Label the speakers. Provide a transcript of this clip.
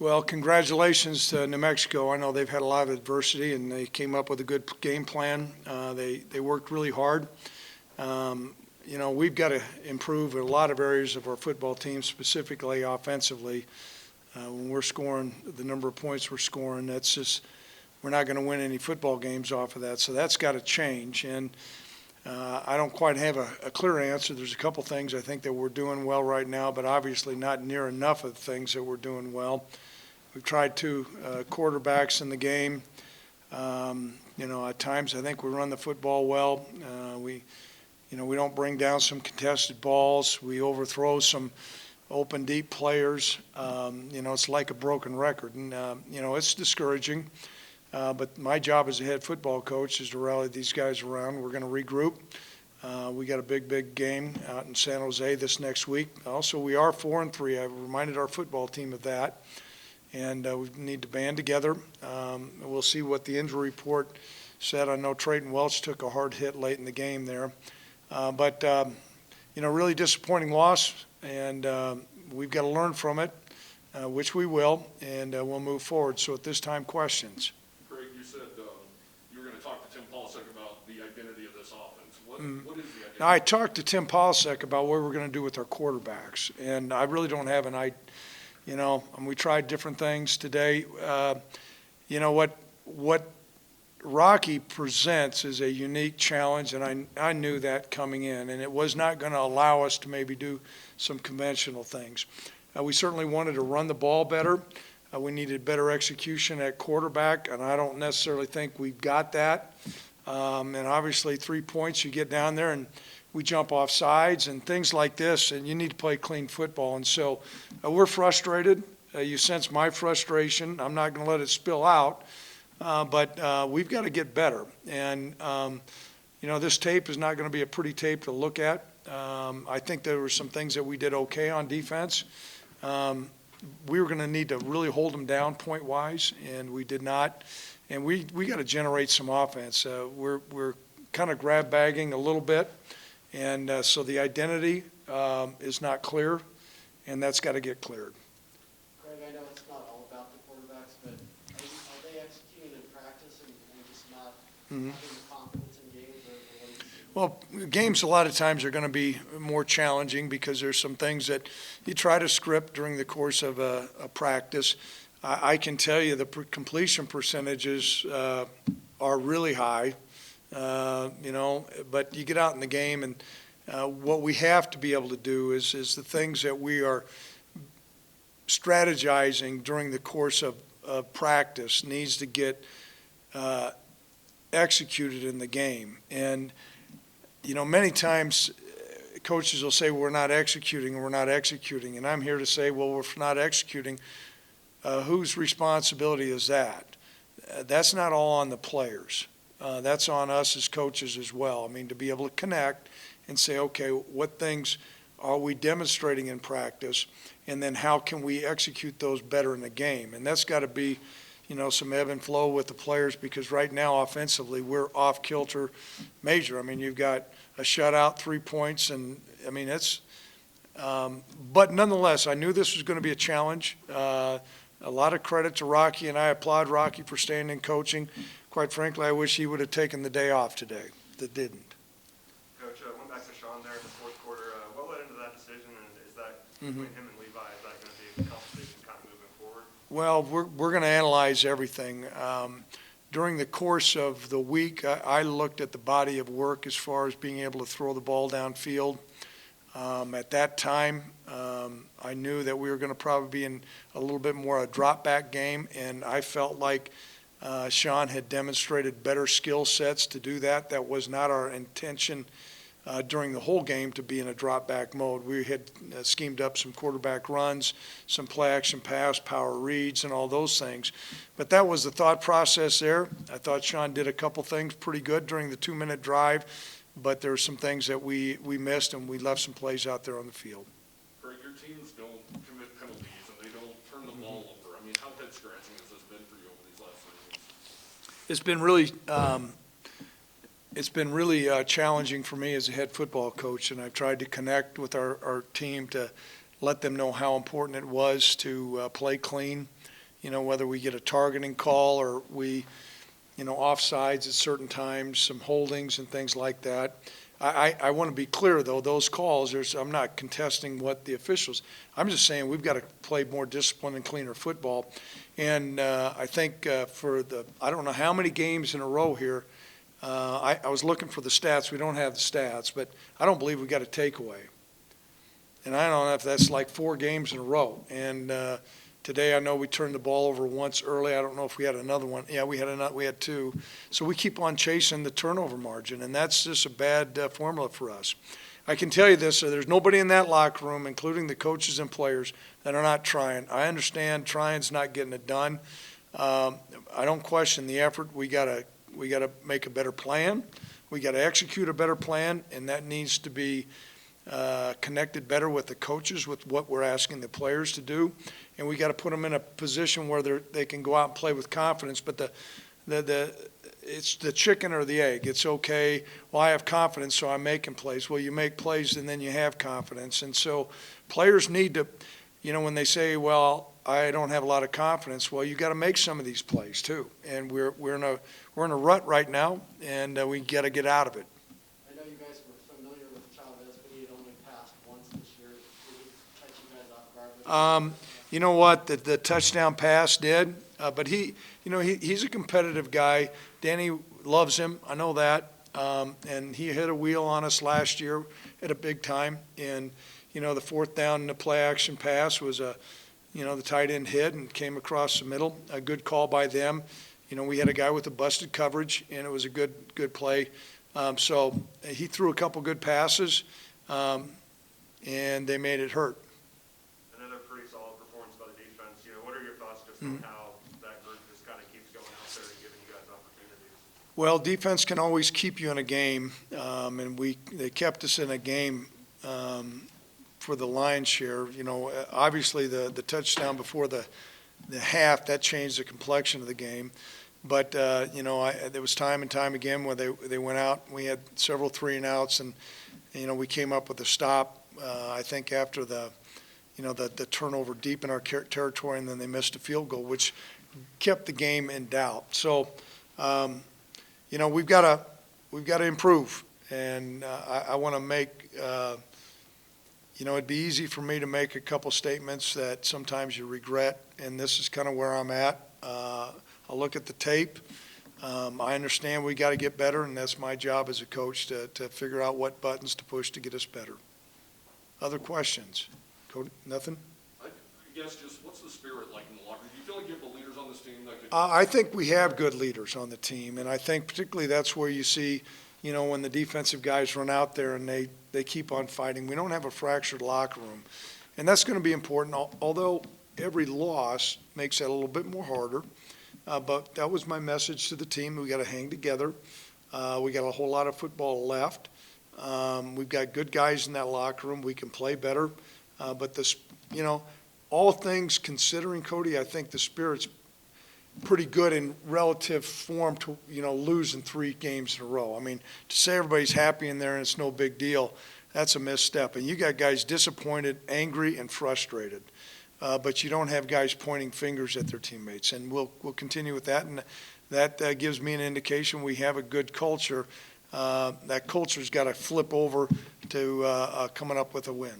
Speaker 1: Well, congratulations to New Mexico. I know they've had a lot of adversity, and they came up with a good game plan. They worked really hard. We've got to improve in a lot of areas of our football team, specifically offensively. When we're scoring the number of points we're scoring, that's just we're not going to win any football games off of that. So that's got to change. And I don't quite have a clear answer. There's a couple things I think that we're doing well right now, but obviously not near enough of the things that we're doing well. We've tried two quarterbacks in the game. At times I think we run the football well. We don't bring down some contested balls. We overthrow some open, deep players. It's like a broken record. And, it's discouraging. But my job as a head football coach is to rally these guys around. We're going to regroup. We got a big game out in San Jose this next week. Also, we are 4-3. I've reminded our football team of that. And we need to band together. We'll see what the injury report said. I know Trayton Welch took a hard hit late in the game there. But really disappointing loss, and we've got to learn from it, which we will, and we'll move forward. So at this time, questions.
Speaker 2: Greg, you said you were going to talk to Tim Polasek about the identity of this offense. What is the identity?
Speaker 1: Now, I talked to Tim Polasek about what we're going to do with our quarterbacks, and I really don't have an idea. We tried different things today. What Rocky presents is a unique challenge, and I knew that coming in, and it was not going to allow us to maybe do some conventional things. We certainly wanted to run the ball better. We needed better execution at quarterback, and I don't necessarily think we've got that. And obviously 3 points, you get down there and we jump off sides and things like this, and you need to play clean football. And so we're frustrated. You sense my frustration. I'm not going to let it spill out. But we've got to get better. And, this tape is not going to be a pretty tape to look at. I think there were some things that we did okay on defense. We were going to need to really hold them down point-wise, and we did not. And we got to generate some offense. We're kind of grab-bagging a little bit. And so the identity is not clear, and that's got to get cleared.
Speaker 3: Greg, I know it's not all about the quarterbacks, but are they executing in practice and just not having the confidence in games?
Speaker 1: Well, games a lot of times are going to be more challenging because there's some things that you try to script during the course of a practice. I can tell you the completion percentages are really high. But you get out in the game, and what we have to be able to do is the things that we are strategizing during the course of practice needs to get executed in the game. And, many times coaches will say, we're not executing, and I'm here to say, well, we're not executing. Whose responsibility is that? That's not all on the players. That's on us as coaches as well. I mean, to be able to connect and say, okay, what things are we demonstrating in practice, and then how can we execute those better in the game? And that's got to be, some ebb and flow with the players, because right now offensively we're off kilter major. I mean, you've got a shutout, 3 points, and I mean it's. But nonetheless, I knew this was going to be a challenge. A lot of credit to Rocky, and I applaud Rocky for staying in coaching. Quite frankly, I wish he would have taken the day off today. That didn't.
Speaker 4: Coach, went back to Sean there in the fourth quarter. What led into that decision, and is that between him and Levi, is that going to be a conversation kind of moving forward?
Speaker 1: Well, we're going to analyze everything. During the course of the week, I looked at the body of work as far as being able to throw the ball downfield. At that time, I knew that we were going to probably be in a little bit more a drop-back game, and I felt like Sean had demonstrated better skill sets to do that. That was not our intention during the whole game to be in a drop-back mode. We had schemed up some quarterback runs, some play-action pass, power reads, and all those things. But that was the thought process there. I thought Sean did a couple things pretty good during the 2-minute drive, but there were some things that we missed, and we left some plays out there on the field.
Speaker 2: Greg, your teams don't commit penalties, and they don't turn the ball over. I mean, how head-scratching has this been for you over these last 3 weeks?
Speaker 1: It's been really challenging for me as a head football coach, and I've tried to connect with our team to, let them know how important it was to play clean, whether we get a targeting call or we, offsides at certain times, some holdings and things like that. I want to be clear, though, those calls, I'm not contesting what the officials, I'm just saying we've got to play more disciplined and cleaner football. And I think I don't know how many games in a row here, I was looking for the stats. We don't have the stats, but I don't believe we got a takeaway. And I don't know if that's like 4 games in a row. And today I know we turned the ball over once early. I don't know if we had another one. Yeah, we had 2. So we keep on chasing the turnover margin, and that's just a bad formula for us. I can tell you this, there's nobody in that locker room, including the coaches and players, that are not trying. I understand trying's not getting it done. I don't question the effort. We got to make a better plan. We got to execute a better plan, and that needs to be connected better with the coaches, with what we're asking the players to do, and we got to put them in a position where they can go out and play with confidence. But it's the chicken or the egg. It's okay, well, I have confidence, so I'm making plays. Well, you make plays and then you have confidence. And so players need to, when they say, well, I don't have a lot of confidence, well, you got to make some of these plays too. And we're in a rut right now, and we got to get out of it.
Speaker 3: I know you guys were familiar with Chavez, but he had only passed once this year. Did he catch you guys off guard?
Speaker 1: You know what? The touchdown pass did, but he's a competitive guy. Danny loves him. I know that. And he hit a wheel on us last year at a big time. And the 4th down in the play action pass was the tight end hit and came across the middle. A good call by them. We had a guy with a busted coverage, and it was a good play. So he threw a couple good passes, and they made it hurt.
Speaker 4: Another pretty solid performance by the defense. What are your thoughts just on how that group just kind of keeps going out there and giving you guys opportunities?
Speaker 1: Well, defense can always keep you in a game, and they kept us in a game for the lion's share. Obviously the touchdown before the half, that changed the complexion of the game. But there was time and time again where they went out. We had several 3-and-outs, and we came up with a stop. I think after the turnover deep in our territory, and then they missed a field goal, which kept the game in doubt. So, we've got to improve, and I want to make. It'd be easy for me to make a couple statements that sometimes you regret, and this is kind of where I'm at. I'll look at the tape. I understand we got to get better, and that's my job as a coach to figure out what buttons to push to get us better. Other questions? Cody, nothing?
Speaker 2: I guess just what's the spirit like in the locker room? Do you feel like you have the leaders on this team that could?
Speaker 1: I think we have good leaders on the team, and I think particularly that's where you see, when the defensive guys run out there and they keep on fighting. We don't have a fractured locker room, and that's going to be important, although every loss makes that a little bit more harder. But that was my message to the team. We got to hang together. We got a whole lot of football left. We've got good guys in that locker room. We can play better. But this, all things considering, Cody, I think the spirit's pretty good in relative form to, losing 3 games in a row. I mean, to say everybody's happy in there and it's no big deal, that's a misstep. And you got guys disappointed, angry, and frustrated. But you don't have guys pointing fingers at their teammates. And we'll continue with that. And that gives me an indication we have a good culture. That culture's got to flip over to coming up with a win.